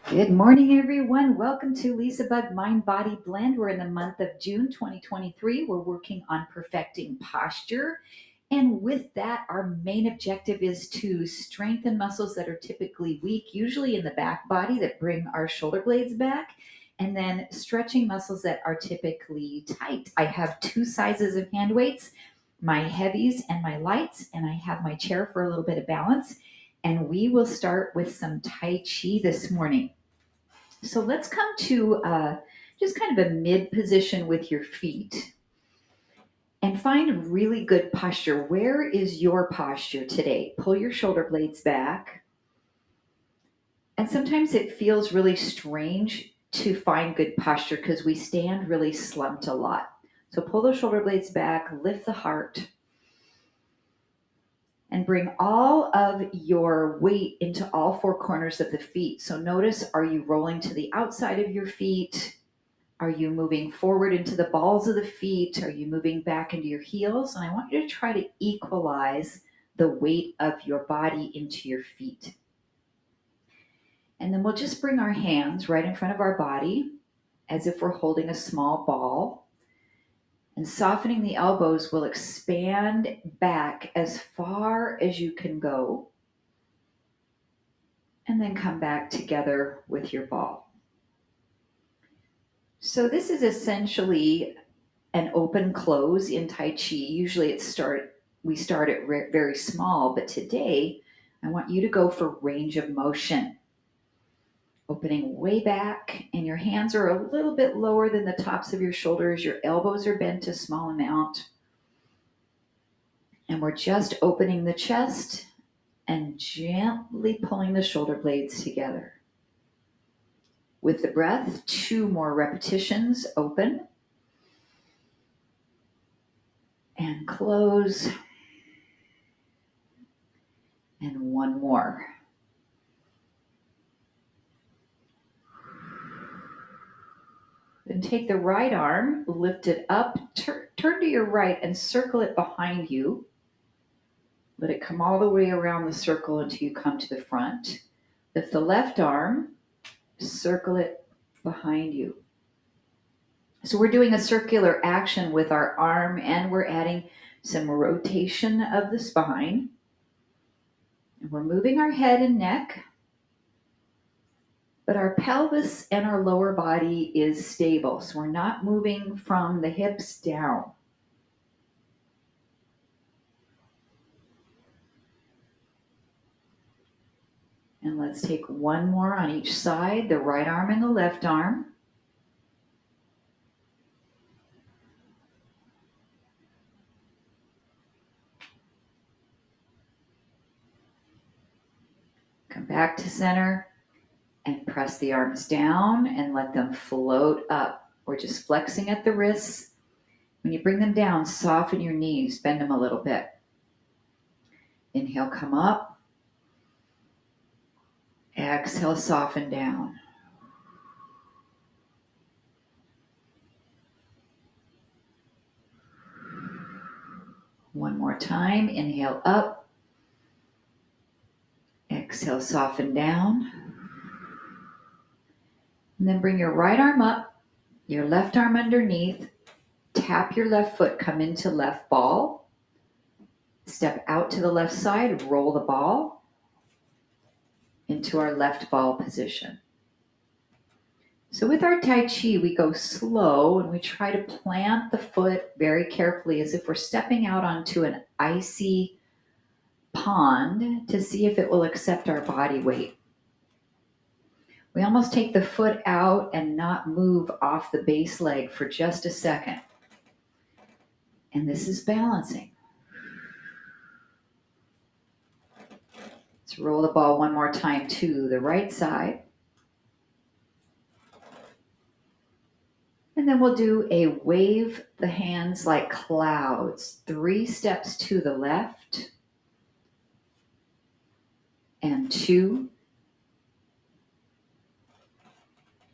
Good morning, everyone. Welcome to LisaBug Mind Body Blend. We're in the month of June 2023. We're working on perfecting posture. And with that, our main objective is to strengthen muscles that are typically weak, usually in the back body, that bring our shoulder blades back, and then stretching muscles that are typically tight. I have two sizes of hand weights, my heavies and my lights, and I have my chair for a little bit of balance. And we will start with some Tai Chi this morning. So let's come to just kind of a mid position with your feet and find really good posture. Where is your posture today? Pull your shoulder blades back. And sometimes it feels really strange to find good posture because we stand really slumped a lot. So pull those shoulder blades back, lift the heart, and bring all of your weight into all four corners of the feet. So notice, are you rolling to the outside of your feet? Are you moving forward into the balls of the feet? Are you moving back into your heels? And I want you to try to equalize the weight of your body into your feet. And then we'll just bring our hands right in front of our body as if we're holding a small ball. And softening the elbows will expand back as far as you can go. And then come back together with your ball. So this is essentially an open close in Tai Chi. Usually we start at very small, but today I want you to go for range of motion. Opening way back, and your hands are a little bit lower than the tops of your shoulders. Your elbows are bent a small amount. And we're just opening the chest and gently pulling the shoulder blades together. With the breath, 2 more repetitions. Open and close. And 1 more. Then take the right arm, lift it up, turn to your right and circle it behind you. Let it come all the way around the circle until you come to the front. Lift the left arm, circle it behind you. So we're doing a circular action with our arm, and we're adding some rotation of the spine. And we're moving our head and neck, but our pelvis and our lower body is stable. So we're not moving from the hips down. And let's take 1 more on each side, the right arm and the left arm. Come back to center and press the arms down and let them float up. We're just flexing at the wrists. When you bring them down, soften your knees, bend them a little bit. Inhale, come up. Exhale, soften down. One more time. Inhale up. Exhale, soften down. And then bring your right arm up, your left arm underneath. Tap your left foot, come into left ball. Step out to the left side, roll the ball into our left ball position. So with our Tai Chi, we go slow and we try to plant the foot very carefully as if we're stepping out onto an icy pond to see if it will accept our body weight. We almost take the foot out and not move off the base leg for just a second. And this is balancing. Let's roll the ball 1 more time to the right side. And then we'll do a wave the hands like clouds. 3 steps to the left. And 2.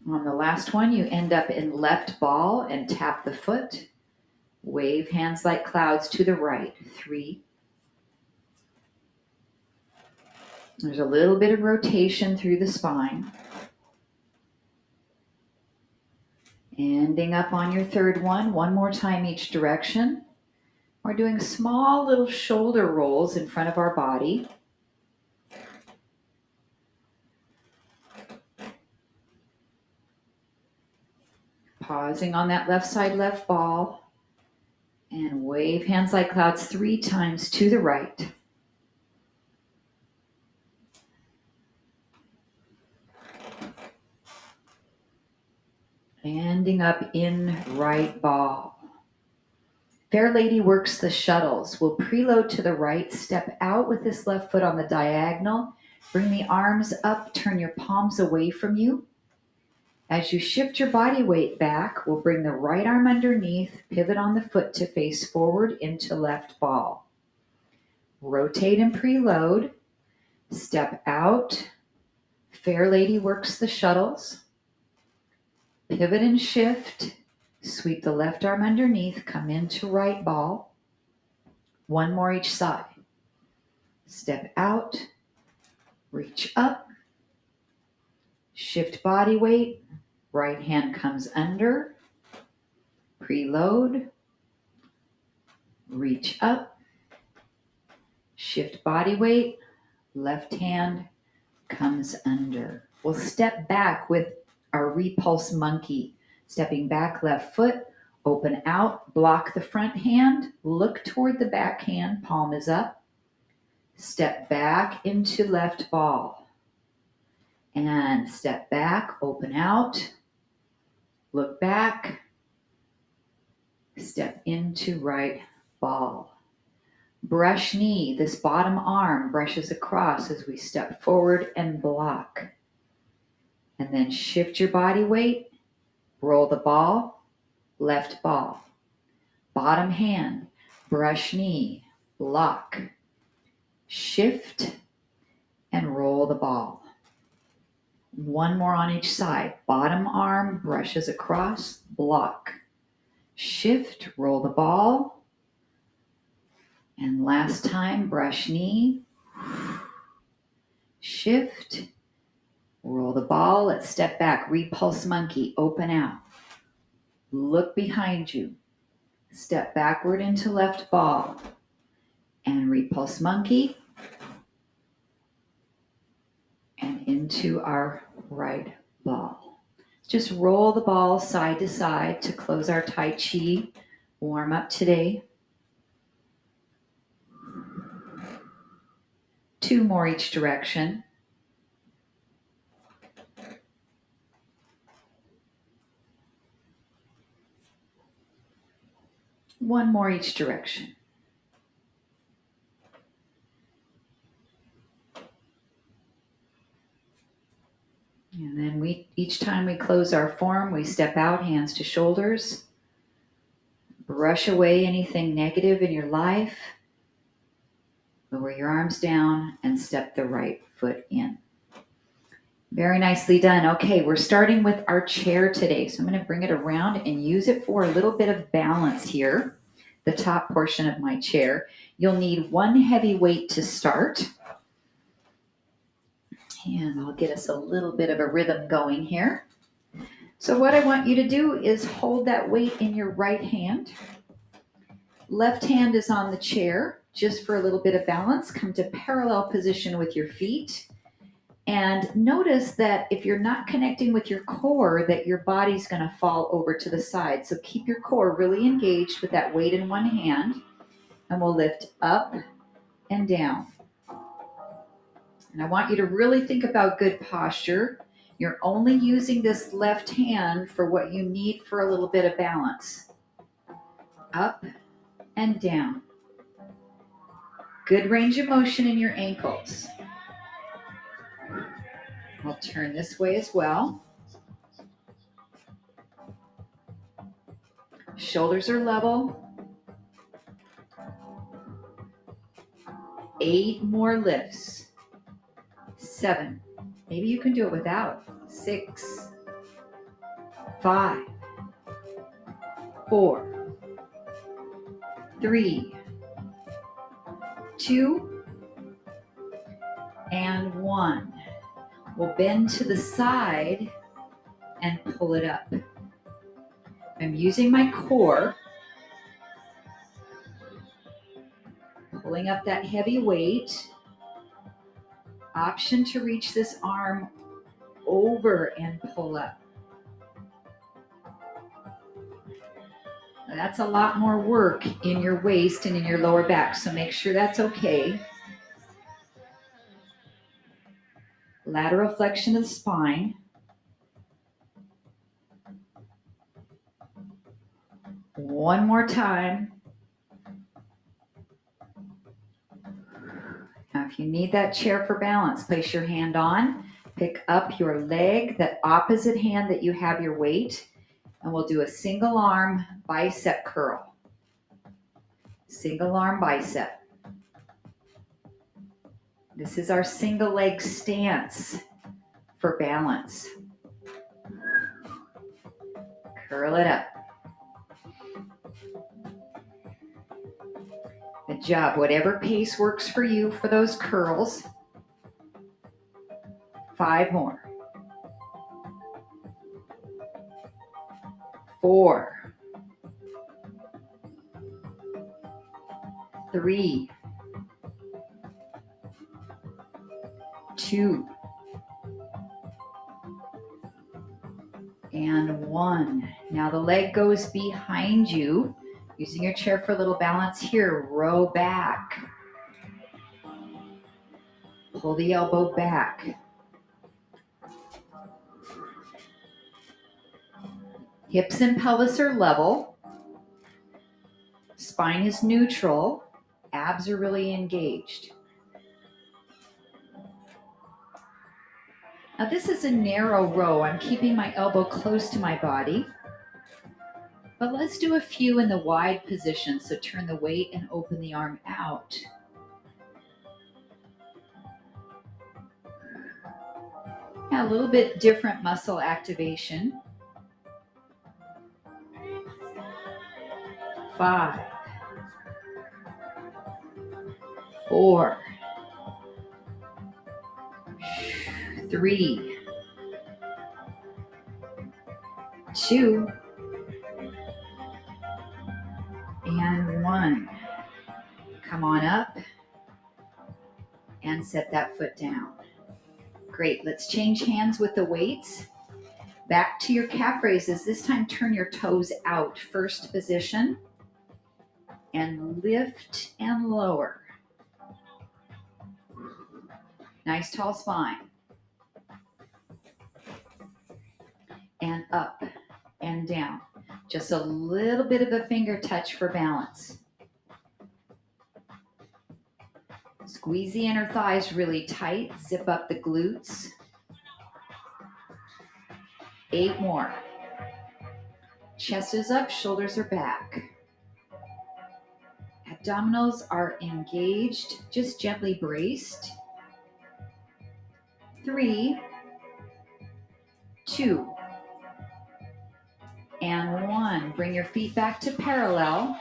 On the last one, you end up in left ball and tap the foot. Wave hands like clouds to the right. 3. There's a little bit of rotation through the spine. Ending up on your third one more time each direction. We're doing small little shoulder rolls in front of our body. Pausing on that left side, left ball. And wave hands like clouds 3 times to the right. Ending up in right ball. Fair Lady works the shuttles. We'll preload to the right, step out with this left foot on the diagonal, bring the arms up, turn your palms away from you. As you shift your body weight back, we'll bring the right arm underneath, pivot on the foot to face forward into left ball. Rotate and preload, step out. Fair Lady works the shuttles. Pivot and shift, sweep the left arm underneath, come into right ball. 1 more each side. Step out, reach up, shift body weight, right hand comes under, preload, reach up, shift body weight, left hand comes under. We'll step back with our repulse monkey. Stepping back, left foot, open out, block the front hand, look toward the back hand, palm is up. Step back into left ball. And step back, open out, look back, step into right ball. Brush knee, this bottom arm brushes across as we step forward and block. And then shift your body weight, roll the ball, left ball. Bottom hand, brush knee, block, shift, and roll the ball. 1 more on each side. Bottom arm brushes across, block, shift, roll the ball. And last time, brush knee, shift, roll the ball. Let's step back. Repulse monkey, open out. Look behind you. Step backward into left ball. And repulse monkey. And into our right ball. Just roll the ball side to side to close our Tai Chi warm up today. 2 more each direction. One more each direction. And then each time we close our form, we step out, hands to shoulders. Brush away anything negative in your life. Lower your arms down and step the right foot in. Very nicely done. Okay, we're starting with our chair today. So I'm going to bring it around and use it for a little bit of balance here. The top portion of my chair. You'll need 1 heavy weight to start. And I'll get us a little bit of a rhythm going here. So what I want you to do is hold that weight in your right hand. Left hand is on the chair, just for a little bit of balance. Come to parallel position with your feet. And notice that if you're not connecting with your core, that your body's going to fall over to the side. So keep your core really engaged with that weight in one hand. And we'll lift up and down. And I want you to really think about good posture. You're only using this left hand for what you need for a little bit of balance. Up and down. Good range of motion in your ankles. I'll turn this way as well. Shoulders are level. 8 more lifts. 7. Maybe you can do it without. 6. 5. 4. 3. 2. And 1. We'll bend to the side and pull it up. I'm using my core, pulling up that heavy weight. Option to reach this arm over and pull up. That's a lot more work in your waist and in your lower back, so make sure that's okay. Lateral flexion of the spine. One more time. Now, if you need that chair for balance, place your hand on, pick up your leg, that opposite hand that you have your weight, and we'll do a single arm bicep curl. Single arm bicep. This is our single leg stance for balance. Curl it up. Good job. Whatever pace works for you for those curls. 5 more. 4. 3. 2. And 1. Now the leg goes behind you. Using your chair for a little balance here. Row back. Pull the elbow back. Hips and pelvis are level. Spine is neutral. Abs are really engaged. Now this is a narrow row. I'm keeping my elbow close to my body. But let's do a few in the wide position. So turn the weight and open the arm out. Now a little bit different muscle activation. 5. 4. 3. 2. And 1. Come on up and set that foot down. Great. Let's change hands with the weights. Back to your calf raises. This time turn your toes out. First position. And lift and lower. Nice tall spine. And up and down. Just a little bit of a finger touch for balance. Squeeze the inner thighs really tight. Zip up the glutes. 8 more. Chest is up, shoulders are back. Abdominals are engaged, just gently braced. 3, 2, and 1. Bring your feet back to parallel.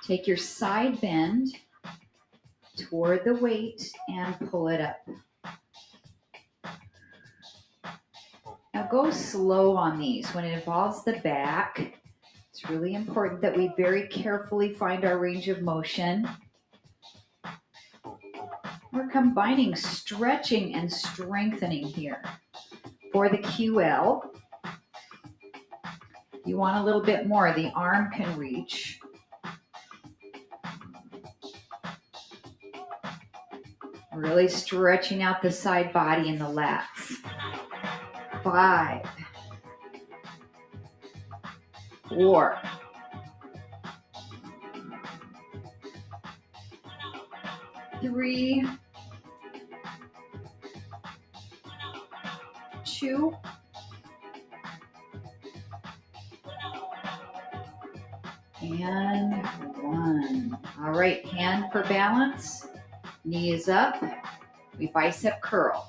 Take your side bend toward the weight and pull it up. Now go slow on these. When it involves the back, it's really important that we very carefully find our range of motion. We're combining stretching and strengthening here. For the QL, you want a little bit more. The arm can reach. Really stretching out the side body and the lats. 5, 4, 3, 2, and 1. All right, hand for balance. Knee is up. We bicep curl.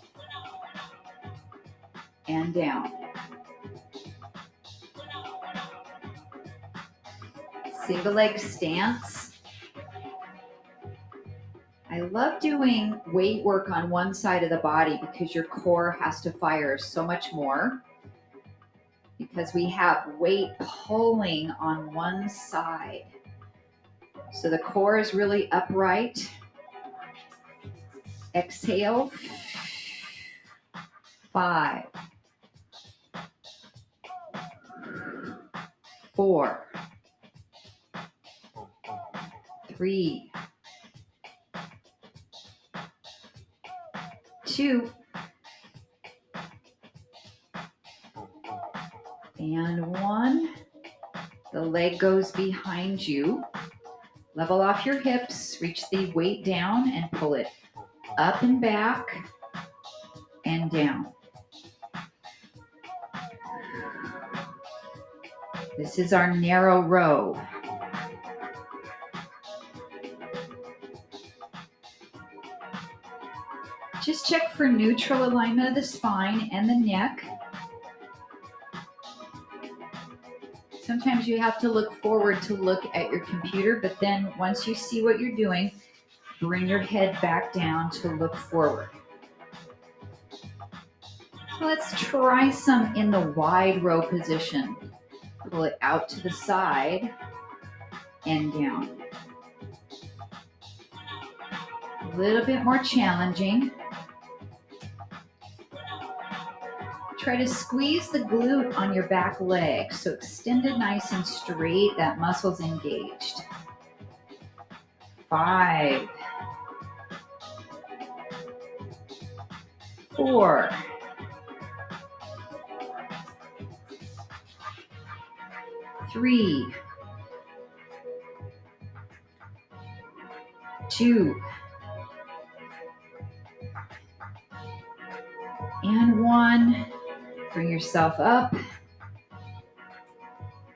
And down. Single leg stance. I love doing weight work on one side of the body because your core has to fire so much more. because we have weight pulling on one side. So the core is really upright. Exhale. 5, 4, 3, 2, and 1. The leg goes behind you. Level off your hips, reach the weight down and pull it up and back and down. This is our narrow row. Just check for neutral alignment of the spine and the neck. Sometimes you have to look forward to look at your computer, but then once you see what you're doing, bring your head back down to look forward. Let's try some in the wide row position. Pull it out to the side and down. A little bit more challenging. Try to squeeze the glute on your back leg. So extend it nice and straight. That muscle's engaged. 5, 4, 3, 2, and 1. Bring yourself up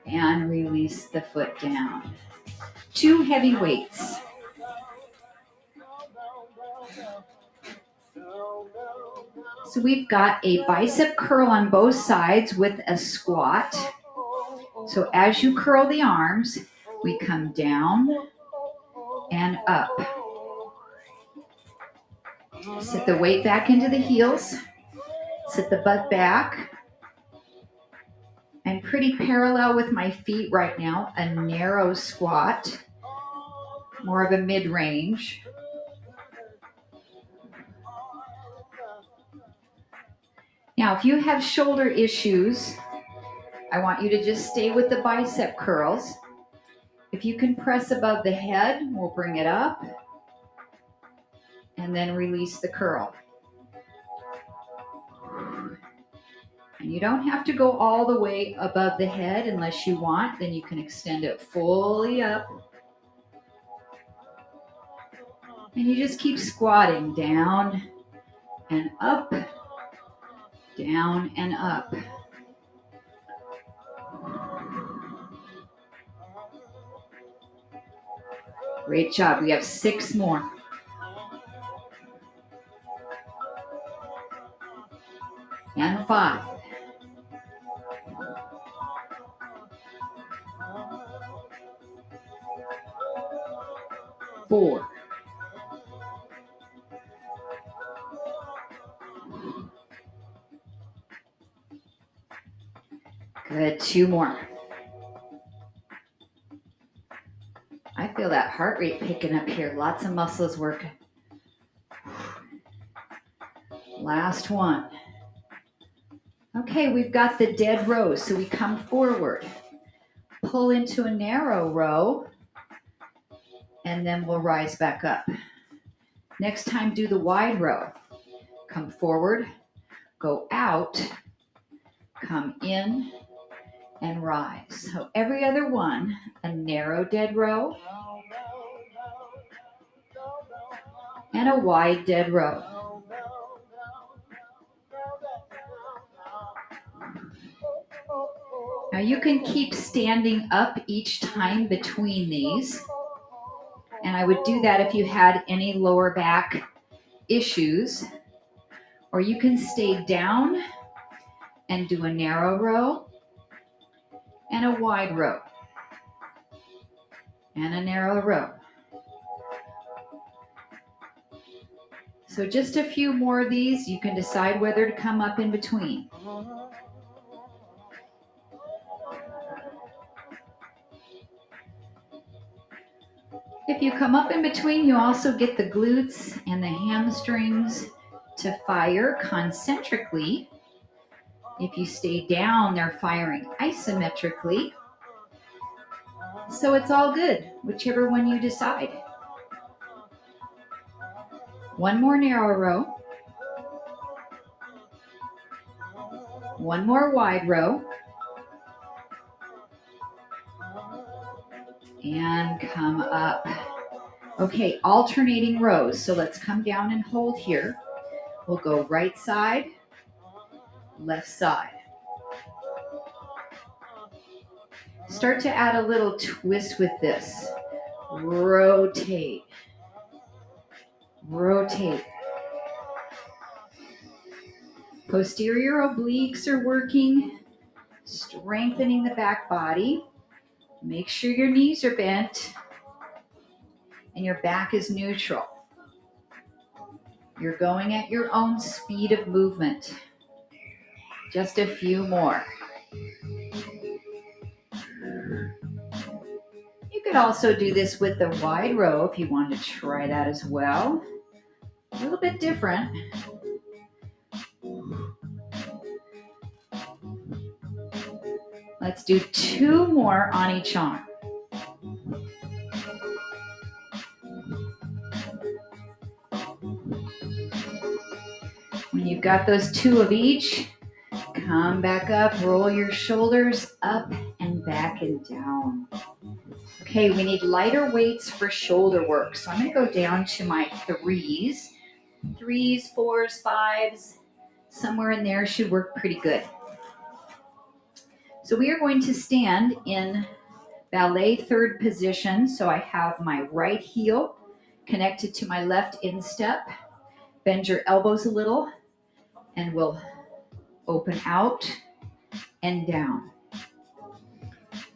and release the foot down. 2 heavy weights. So we've got a bicep curl on both sides with a squat. So as you curl the arms, we come down and up. Sit the weight back into the heels. Sit the butt back. I'm pretty parallel with my feet right now. A narrow squat. More of a mid-range. Now, if you have shoulder issues, I want you to just stay with the bicep curls. If you can press above the head, we'll bring it up and then release the curl. And you don't have to go all the way above the head unless you want, then you can extend it fully up. And you just keep squatting down and up, down and up. Great job. We have 6 more. And 5. 4. 2 more. I feel that heart rate picking up here. Lots of muscles working. Last one. Okay, we've got the dead row. So we come forward, pull into a narrow row, and then we'll rise back up. Next time, do the wide row. Come forward, go out, come in, and rise. So every other one, a narrow dead row and a wide dead row. Now you can keep standing up each time between these. And I would do that if you had any lower back issues. Or you can stay down and do a narrow row and a wide row and a narrow row. So just a few more of these. You can decide whether to come up in between. If you come up in between, you also get the glutes and the hamstrings to fire concentrically. If you stay down, they're firing isometrically. So it's all good, whichever one you decide. One more narrow row. One more wide row. And come up. Okay, alternating rows. So let's come down and hold here. We'll go right side, left side. Start to add a little twist with this. Rotate. Rotate. Posterior obliques are working, strengthening the back body. Make sure your knees are bent and your back is neutral. You're going at your own speed of movement. Just a few more. You could also do this with the wide row if you wanted to try that as well. A little bit different. Let's do 2 more on each arm. When you've got those 2 of each, come back up, roll your shoulders up and back and down. Okay, we need lighter weights for shoulder work. So I'm going to go down to my 3s. 3s, 4s, 5s, somewhere in there should work pretty good. So we are going to stand in ballet third position. So I have my right heel connected to my left instep. Bend your elbows a little and we'll open out and down.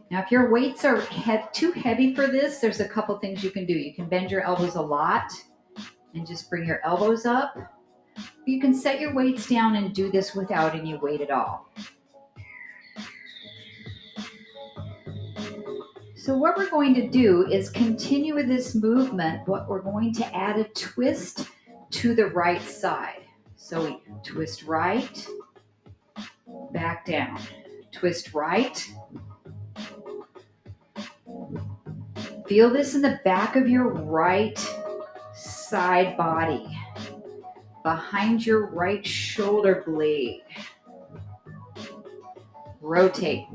Now, if your weights are too heavy for this, there's a couple things you can do. You can bend your elbows a lot and just bring your elbows up. You can set your weights down and do this without any weight at all. So what we're going to do is continue with this movement, but we're going to add a twist to the right side. So we twist right, back down, twist right. Feel this in the back of your right side body, behind your right shoulder blade. Rotate.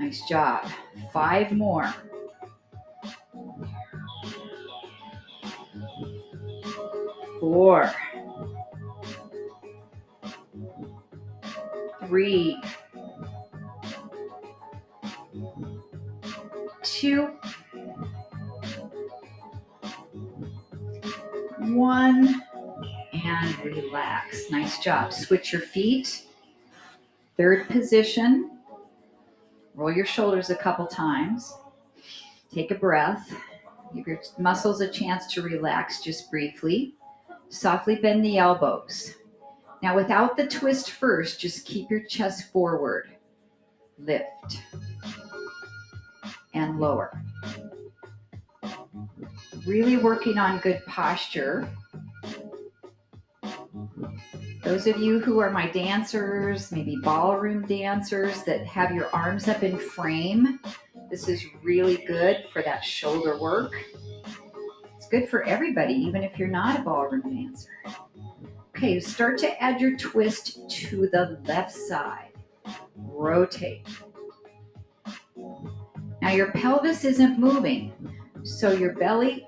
Nice job. 5 more. 4. 3. 2. 1. And relax. Nice job. Switch your feet. Third position. Roll your shoulders a couple times. Take a breath. Give your muscles a chance to relax just briefly. Softly bend the elbows. Now without the twist first, just keep your chest forward. Lift. And lower. Really working on good posture. Those of you who are my dancers, maybe ballroom dancers that have your arms up in frame, this is really good for that shoulder work. It's good for everybody, even if you're not a ballroom dancer. Okay, start to add your twist to the left side. Rotate. Now your pelvis isn't moving, so your belly,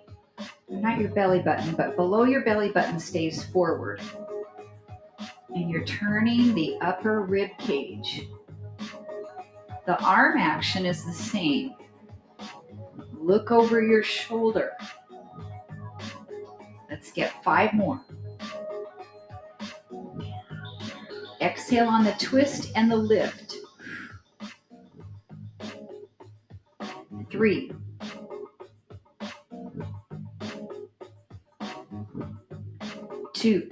not your belly button, but below your belly button stays forward. And you're turning the upper rib cage. The arm action is the same. Look over your shoulder. Let's get 5 more. Exhale on the twist and the lift. 3. 2.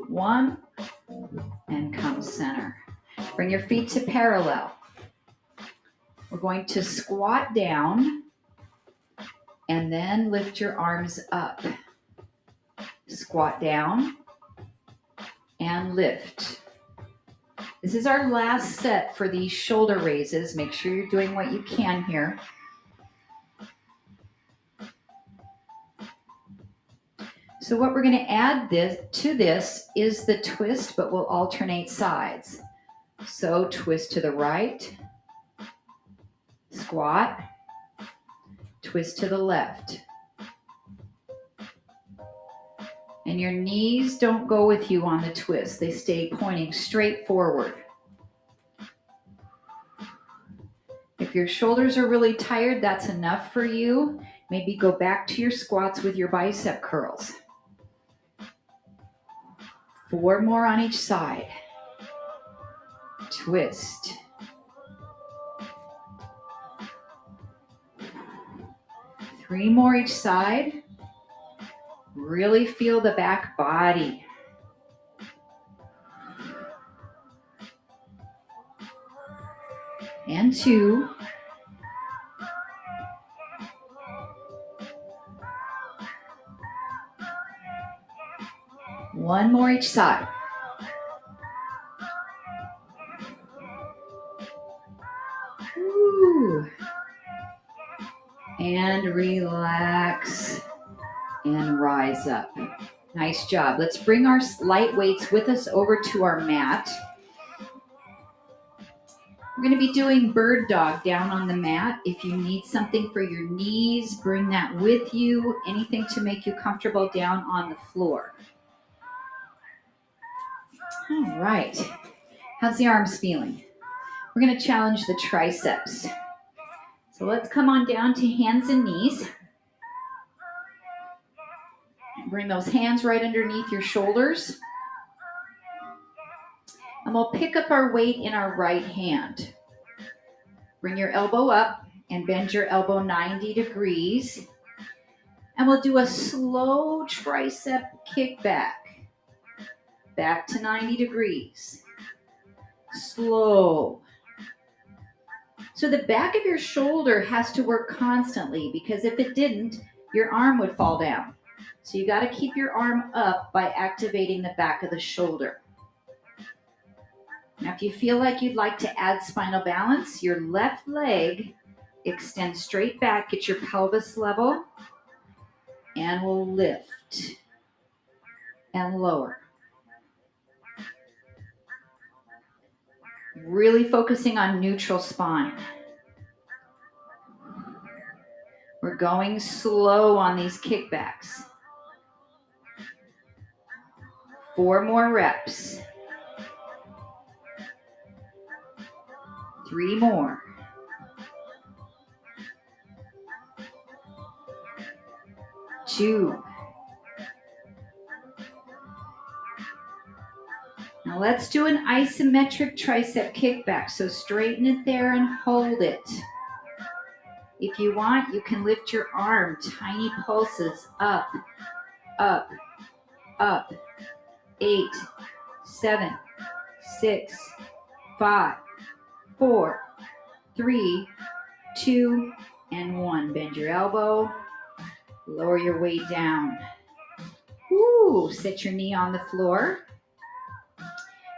1. And come center. Bring your feet to parallel. We're going to squat down and then lift your arms up. Squat down and lift. This is our last set for these shoulder raises. Make sure you're doing what you can here. So what we're going to add to this is the twist, but we'll alternate sides. So twist to the right, squat, twist to the left. And your knees don't go with you on the twist. They stay pointing straight forward. If your shoulders are really tired, that's enough for you. Maybe go back to your squats with your bicep curls. 4 more on each side. Twist. Three more each side. Really feel the back body. And 2. One more each side. Woo. And relax and rise up. Nice job. Let's bring our light weights with us over to our mat. We're going to be doing bird dog down on the mat. If you need something for your knees, bring that with you. Anything to make you comfortable down on the floor. All right. How's the arms feeling? We're going to challenge the triceps. So let's come on down to hands and knees. Bring those hands right underneath your shoulders. And we'll pick up our weight in our right hand. Bring your elbow up and bend your elbow 90 degrees. And we'll do a slow tricep kick back. Back to 90 degrees. Slow. So the back of your shoulder has to work constantly, because if it didn't, your arm would fall down. So you got to keep your arm up by activating the back of the shoulder. Now, if you feel like you'd like to add spinal balance, your left leg extend straight back, get your pelvis level, and we'll lift and lower. Really focusing on neutral spine. We're going slow on these kickbacks. 4 more reps. 3 more. 2. Now let's do an isometric tricep kickback. So straighten it there and hold it. If you want, you can lift your arm, tiny pulses, up, up, up. 8, 7, 6, 5, 4, 3, 2, and 1. Bend your elbow, lower your weight down. Woo! Set your knee on the floor.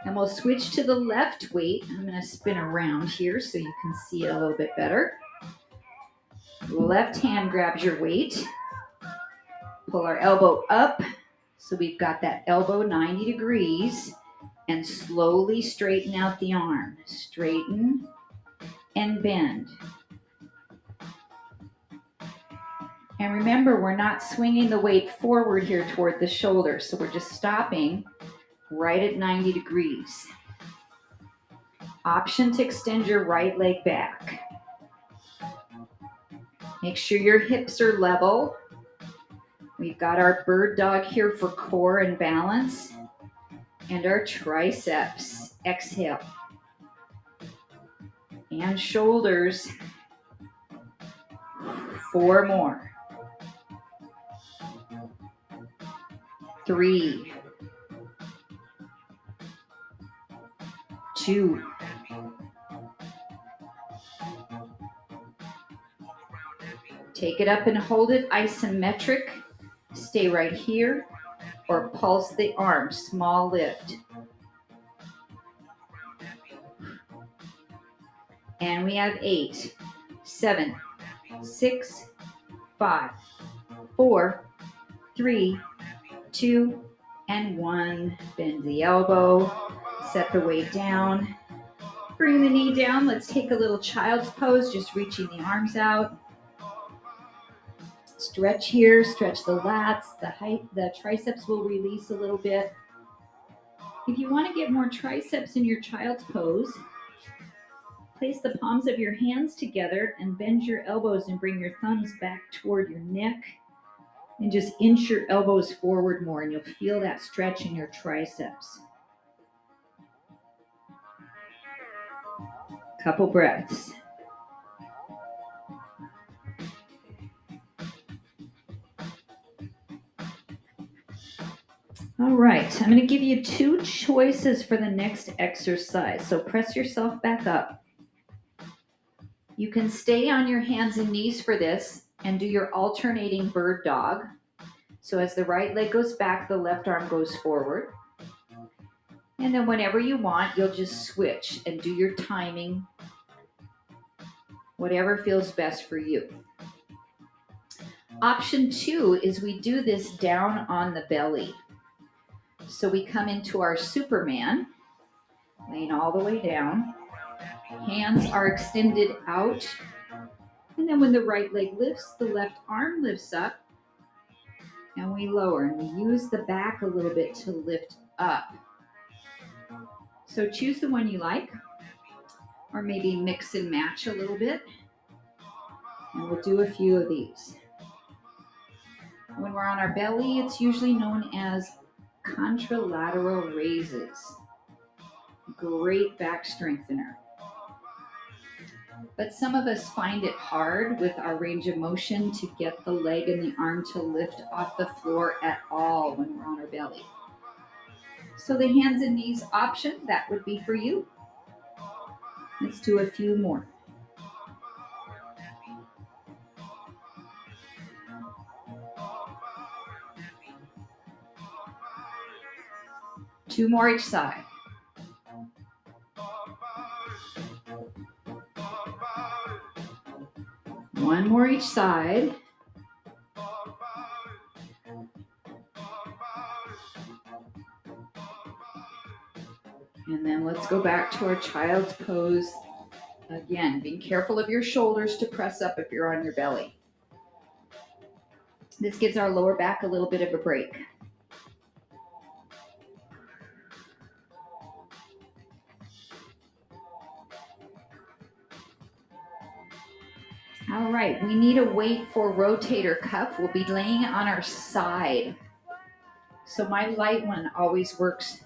And we'll switch to the left weight. I'm going to spin around here so you can see it a little bit better. Left hand grabs your weight. Pull our elbow up. So we've got that elbow 90 degrees. And slowly straighten out the arm. Straighten and bend. And remember, we're not swinging the weight forward here toward the shoulder. So we're just stopping right at 90 degrees. Option to extend your right leg back. Make sure your hips are level. We've got our bird dog here for core and balance. And our triceps. Exhale. And shoulders. 4 more. 3. 2. Take it up and hold it isometric. Stay right here or pulse the arm, small lift. And we have 8, 7, 6, 5, 4, 3, 2, and 1. Bend the elbow, set the weight down. Bring the knee down. Let's take a little child's pose, just reaching the arms out. Stretch here, stretch the lats, the triceps will release a little bit. If you want to get more triceps in your child's pose, place the palms of your hands together and bend your elbows and bring your thumbs back toward your neck. And just inch your elbows forward more and you'll feel that stretch in your triceps. Couple breaths. All right, I'm going to give you 2 choices for the next exercise. So press yourself back up. You can stay on your hands and knees for this and do your alternating bird dog. So as the right leg goes back, the left arm goes forward. And then whenever you want, you'll just switch and do your timing, whatever feels best for you. Option 2 is we do this down on the belly. So we come into our Superman, laying all the way down. Hands are extended out. And then when the right leg lifts, the left arm lifts up. And we lower. And we use the back a little bit to lift up. So choose the one you like. Or maybe mix and match a little bit. And we'll do a few of these. When we're on our belly, it's usually known as contralateral raises. Great back strengthener. But some of us find it hard with our range of motion to get the leg and the arm to lift off the floor at all when we're on our belly. So the hands and knees option, that would be for you. Let's do a few more. Two more each side. One more each side. And then let's go back to our child's pose. Again, being careful of your shoulders to press up if you're on your belly. This gives our lower back a little bit of a break. All right, we need a weight for rotator cuff. We'll be laying on our side. So my light one always works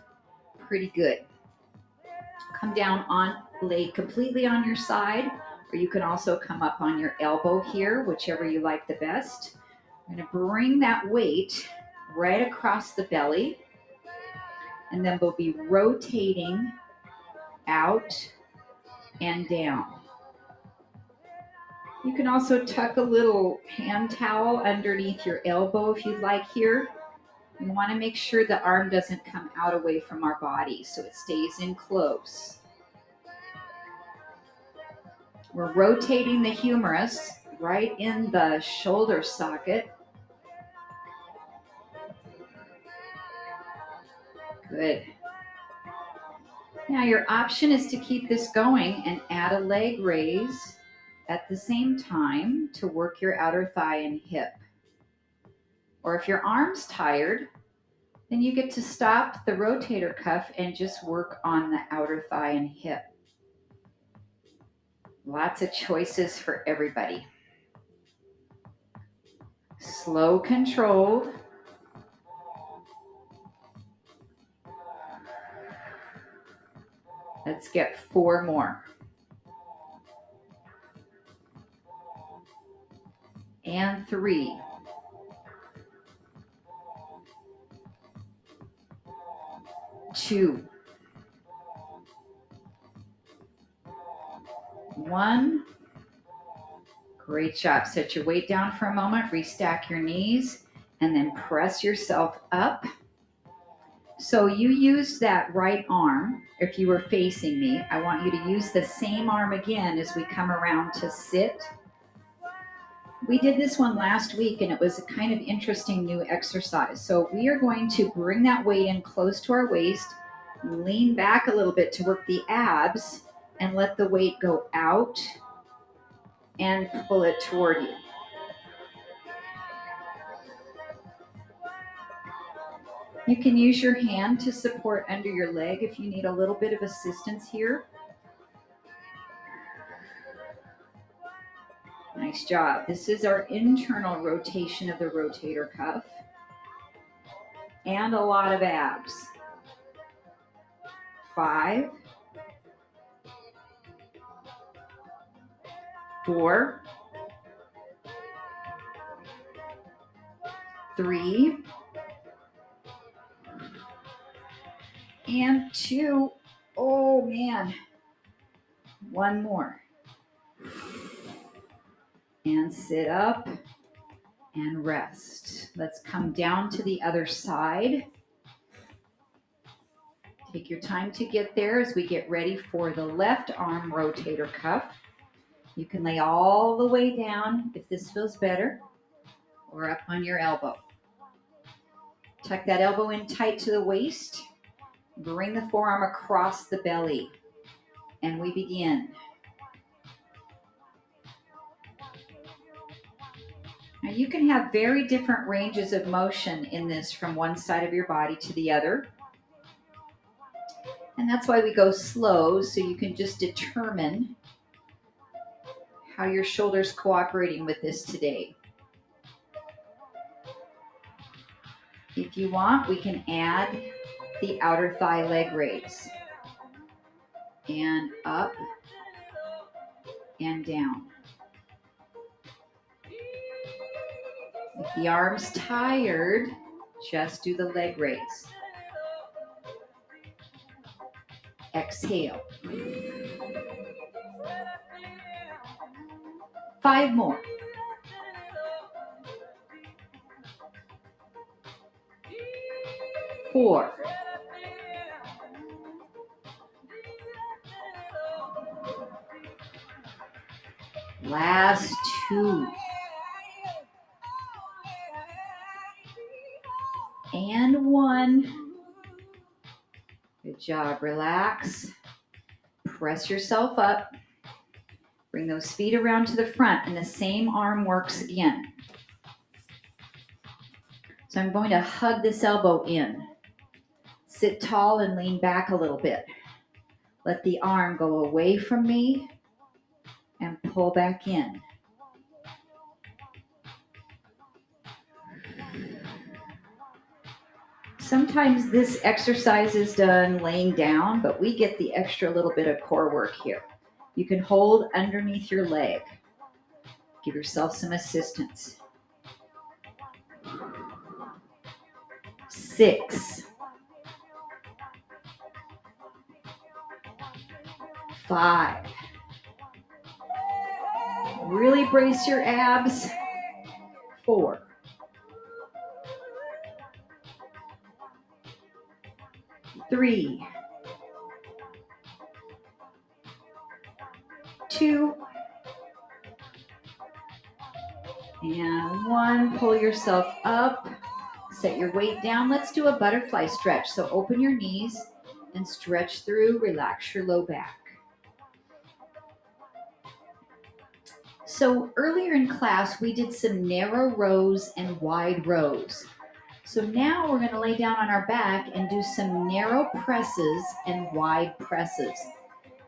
pretty good. Come down on, lay completely on your side, or you can also come up on your elbow here, whichever you like the best. I'm going to bring that weight right across the belly, and then we'll be rotating out and down. You can also tuck a little hand towel underneath your elbow if you'd like here. We want to make sure the arm doesn't come out away from our body, so it stays in close. We're rotating the humerus right in the shoulder socket. Good. Now your option is to keep this going and add a leg raise at the same time to work your outer thigh and hip. Or if your arm's tired, then you get to stop the rotator cuff and just work on the outer thigh and hip. Lots of choices for everybody. Slow, controlled. Let's get 4 more. And 3. 2. 1. Great job. Set your weight down for a moment, restack your knees, and then press yourself up. So you used that right arm. If you were facing me, I want you to use the same arm again as we come around to sit. We did this one last week and it was a kind of interesting new exercise. So we are going to bring that weight in close to our waist, lean back a little bit to work the abs, and let the weight go out and pull it toward you. You can use your hand to support under your leg if you need a little bit of assistance here. Nice job. This is our internal rotation of the rotator cuff and a lot of abs. 5, 4, 3, and 2. Oh man. One more. And sit up and rest. Let's come down to the other side. Take your time to get there as we get ready for the left arm rotator cuff. You can lay all the way down if this feels better, or up on your elbow. Tuck that elbow in tight to the waist. Bring the forearm across the belly. And we begin. Now you can have very different ranges of motion in this from one side of your body to the other. And that's why we go slow, so you can just determine how your shoulder's cooperating with this today. If you want, we can add the outer thigh leg raise. And up and down. If the arm's tired, just do the leg raise. Exhale. 5 more. 4. 2. And 1. Good job. Relax. Press yourself up. Bring those feet around to the front, and the same arm works again. So I'm going to hug this elbow in. Sit tall and lean back a little bit. Let the arm go away from me and pull back in. Sometimes this exercise is done laying down, but we get the extra little bit of core work here. You can hold underneath your leg. Give yourself some assistance. 6. 5. Really brace your abs. 4. 3. 2. And 1. Pull yourself up. Set your weight down. Let's do a butterfly stretch. So open your knees and stretch through. Relax your low back. So earlier in class, we did some narrow rows and wide rows. So now we're going to lay down on our back and do some narrow presses and wide presses.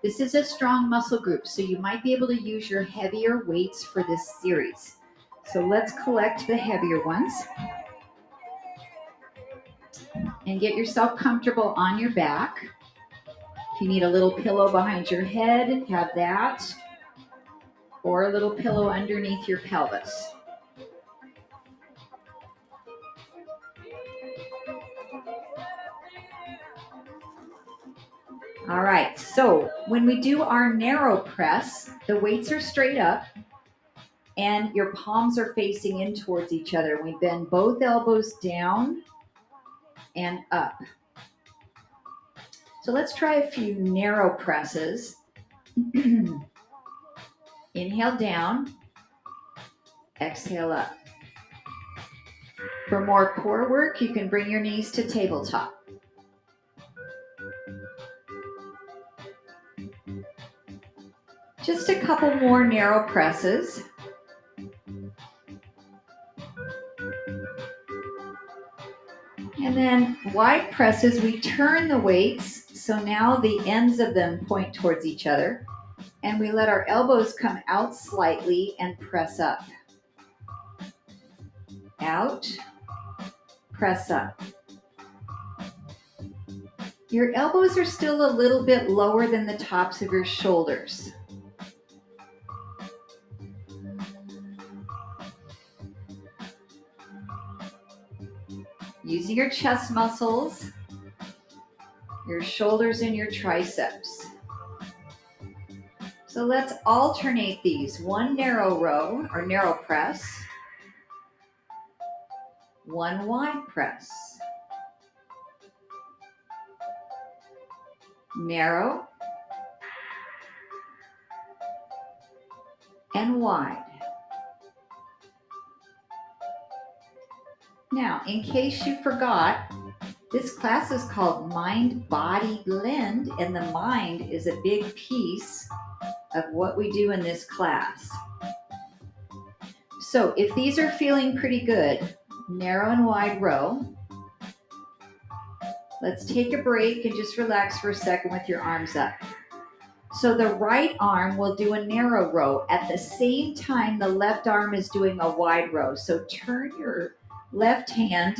This is a strong muscle group, so you might be able to use your heavier weights for this series. So let's collect the heavier ones. And get yourself comfortable on your back. If you need a little pillow behind your head, have that. Or a little pillow underneath your pelvis. All right, so when we do our narrow press, the weights are straight up. and your palms are facing in towards each other. We bend both elbows down and up. So let's try a few narrow presses. Inhale down, exhale up. For more core work, you can bring your knees to tabletop. Just a couple more narrow presses. And then wide presses, we turn the weights, so now the ends of them point towards each other, and we let our elbows come out slightly and press up. Out, press up. Your elbows are still a little bit lower than the tops of your shoulders. Using your chest muscles, your shoulders and your triceps. So let's alternate these. One narrow row or narrow press, one wide press. Narrow and wide. Now, in case you forgot, this class is called Mind-Body Blend, and the mind is a big piece of what we do in this class. So if these are feeling pretty good, narrow and wide row, let's take a break and just relax for a second with your arms up. So the right arm will do a narrow row. At the same time, the left arm is doing a wide row. So turn your left hand,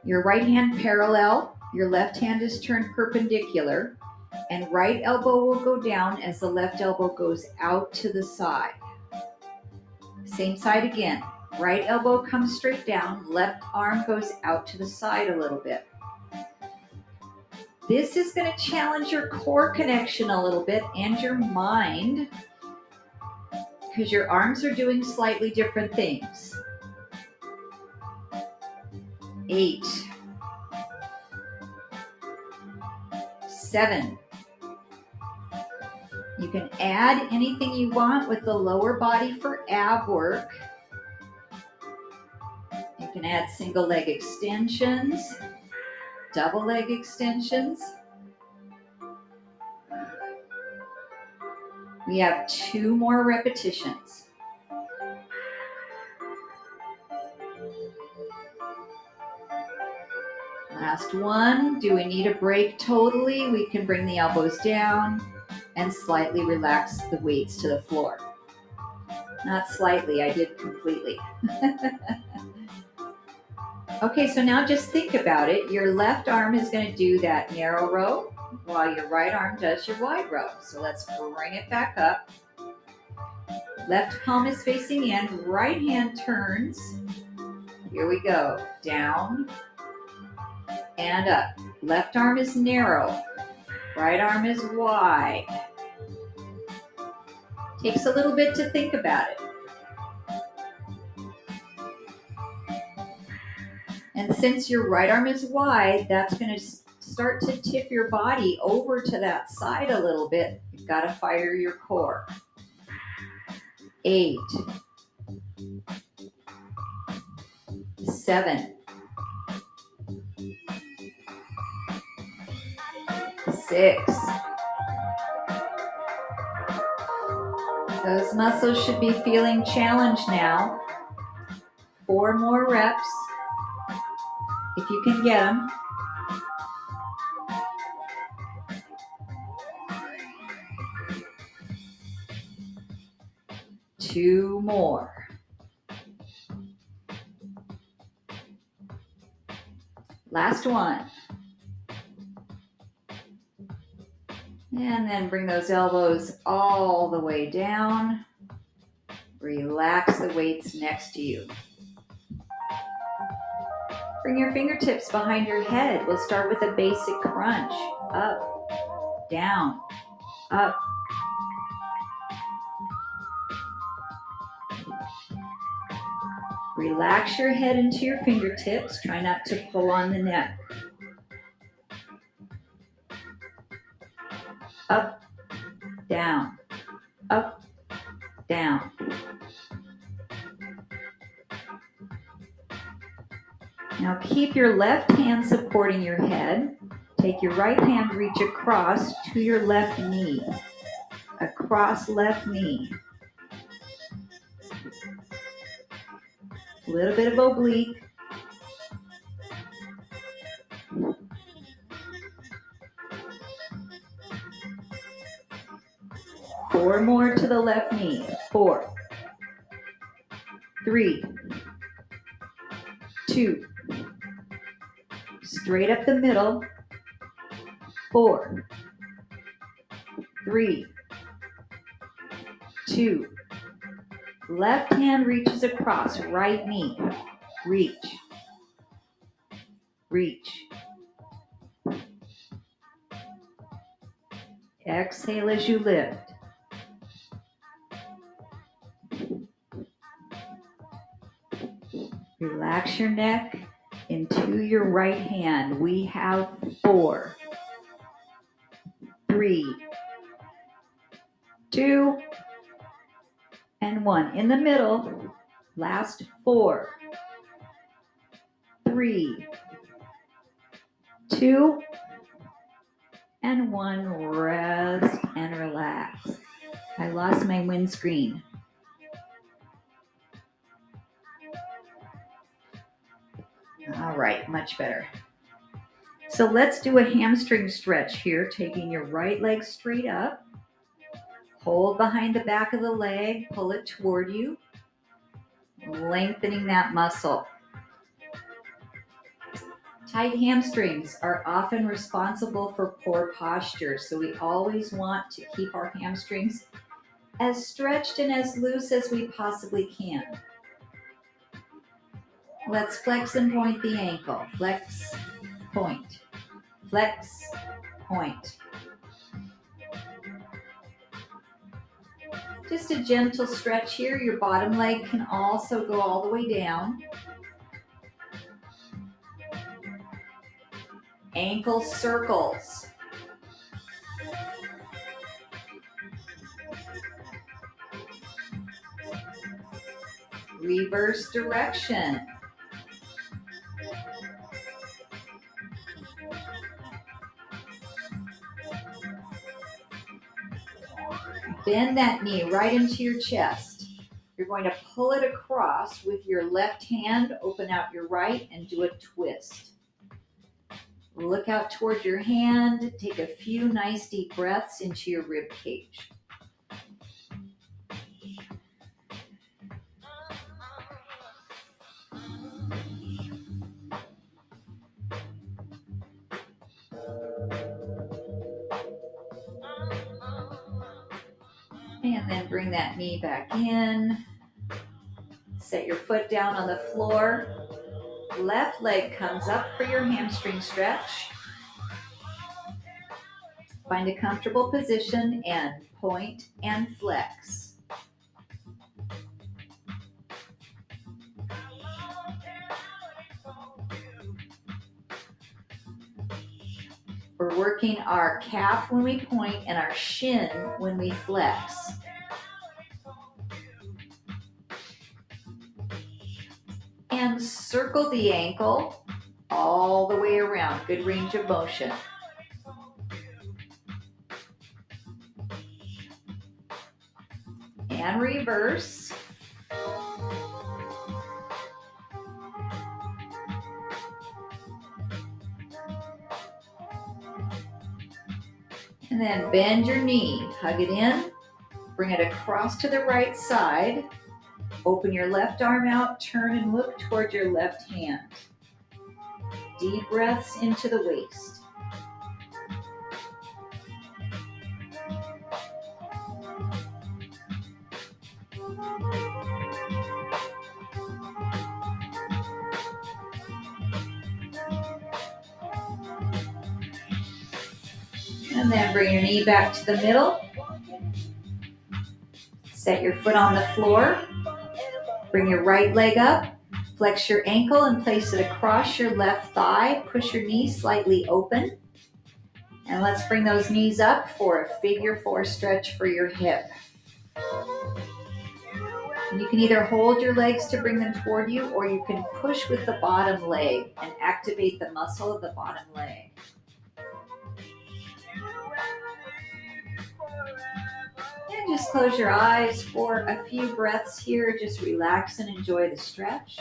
your right hand parallel, your left hand is turned perpendicular, and right elbow will go down as the left elbow goes out to the side. Same side again. Right elbow comes straight down, left arm goes out to the side a little bit. This is going to challenge your core connection a little bit and your mind because your arms are doing slightly different things. 8, 7. You can add anything you want with the lower body for ab work. You can add single leg extensions, double leg extensions. We have 2 more repetitions. Last one. Do we need a break totally? We can bring the elbows down and slightly relax the weights to the floor. Not slightly, I did completely. Okay, so now just think about it. Your left arm is going to do that narrow row while your right arm does your wide row. So let's bring it back up. Left palm is facing in, right hand turns. Here we go. Down and up. Left arm is narrow, right arm is wide. Takes a little bit to think about it. And since your right arm is wide, that's going to start to tip your body over to that side a little bit. You've got to fire your core. 8, 7, 6. Those muscles should be feeling challenged now. 4 more reps, if you can get them. 2 more. Last one. And then bring those elbows all the way down. Relax the weights next to you. Bring your fingertips behind your head. We'll start with a basic crunch. Up, down, up. Relax your head into your fingertips. Try not to pull on the neck. Up, down, up, down. Now keep your left hand supporting your head. Take your right hand, reach across to your left knee. Across left knee. A little bit of oblique. Four more to the left knee. 4, 3, 2. Straight up the middle. 4, 3, 2. Left hand reaches across, right knee. Reach. Reach. Exhale as you lift. Relax your neck into your right hand. We have 4, 3, 2, and 1. In the middle, last 4, 3, 2, and 1. Rest and relax. I lost my windscreen. All right, much better. So let's do a hamstring stretch here, taking your right leg straight up. Hold behind the back of the leg, pull it toward you, lengthening that muscle. Tight hamstrings are often responsible for poor posture, so we always want to keep our hamstrings as stretched and as loose as we possibly can. Let's flex and point the ankle. Flex, point. Flex, point. Just a gentle stretch here. Your bottom leg can also go all the way down. Ankle circles. Reverse direction. Bend that knee right into your chest. You're going to pull it across with your left hand, open out your right, and do a twist. Look out toward your hand. Take a few nice deep breaths into your rib cage. And then bring that knee back in. Set your foot down on the floor. Left leg comes up for your hamstring stretch. Find a comfortable position and point and flex. We're working our calf when we point and our shin when we flex. And circle the ankle all the way around. Good range of motion. And reverse. And then bend your knee, hug it in, bring it across to the right side. Open your left arm out, turn and look toward your left hand. Deep breaths into the waist. And then bring your knee back to the middle. Set your foot on the floor. Bring your right leg up. Flex your ankle and place it across your left thigh. Push your knee slightly open. And let's bring those knees up for a figure 4 stretch for your hip. And you can either hold your legs to bring them toward you, or you can push with the bottom leg and activate the muscle of the bottom leg. And just close your eyes for a few breaths here. Just relax and enjoy the stretch.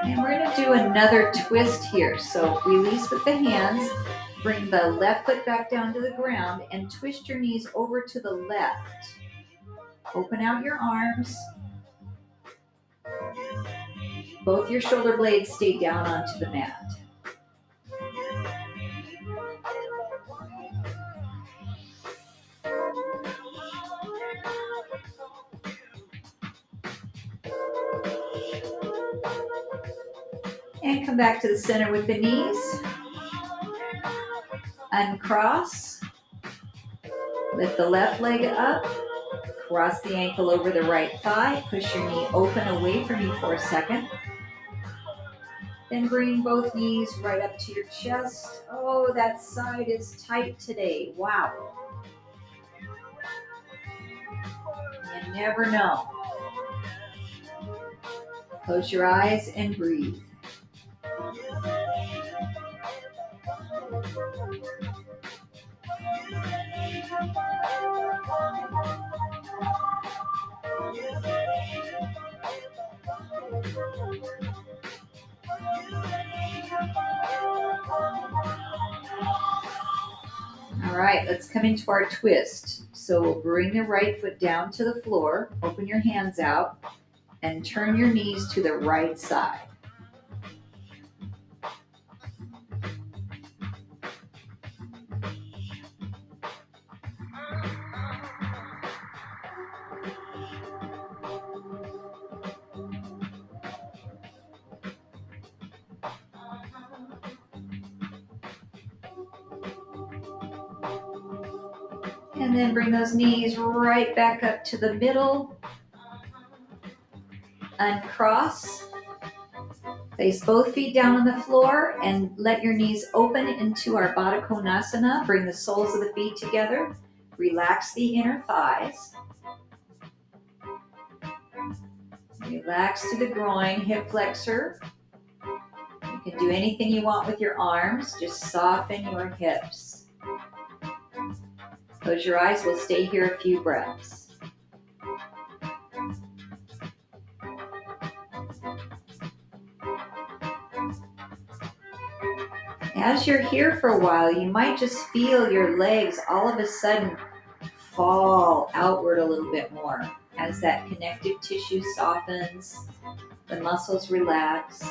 And we're going to do another twist here. So release with the hands, bring the left foot back down to the ground, and twist your knees over to the left. Open out your arms. Both your shoulder blades stay down onto the mat. And come back to the center with the knees. Uncross. Lift the left leg up. Cross the ankle over the right thigh. Push your knee open away from you for a second. Then bring both knees right up to your chest. Oh, that side is tight today. Wow. You never know. Close your eyes and breathe. All right, let's come into our twist. So we'll bring the right foot down to the floor, open your hands out, and turn your knees to the right side. And then bring those knees right back up to the middle. Uncross. Place both feet down on the floor and let your knees open into our Baddha Konasana. Bring the soles of the feet together. Relax the inner thighs. Relax to the groin, hip flexor. You can do anything you want with your arms. Just soften your hips. Close your eyes. We'll stay here a few breaths. As you're here for a while, you might just feel your legs all of a sudden fall outward a little bit more as that connective tissue softens, the muscles relax.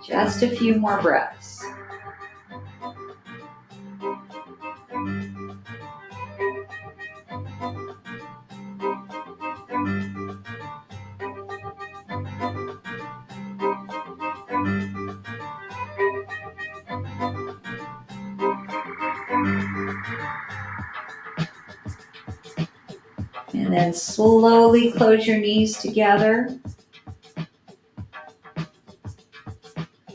Just a few more breaths. And then slowly close your knees together.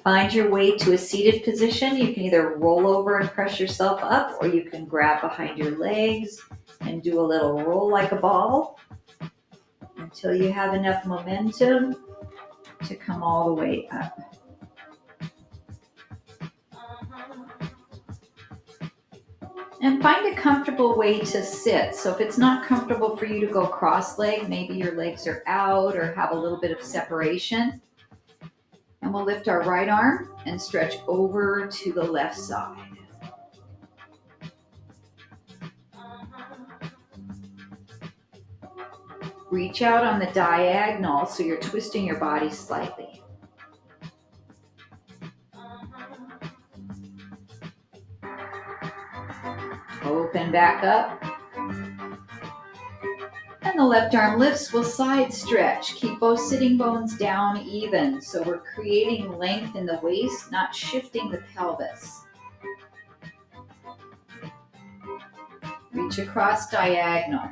Find your way to a seated position. You can either roll over and press yourself up, or you can grab behind your legs and do a little roll like a ball until you have enough momentum to come all the way up. And find a comfortable way to sit. So if it's not comfortable for you to go cross-legged, maybe your legs are out or have a little bit of separation. And we'll lift our right arm and stretch over to the left side. Reach out on the diagonal so you're twisting your body slightly. and back up. And the left arm lifts, we'll side stretch. Keep both sitting bones down even. So we're creating length in the waist, not shifting the pelvis. Reach across diagonal.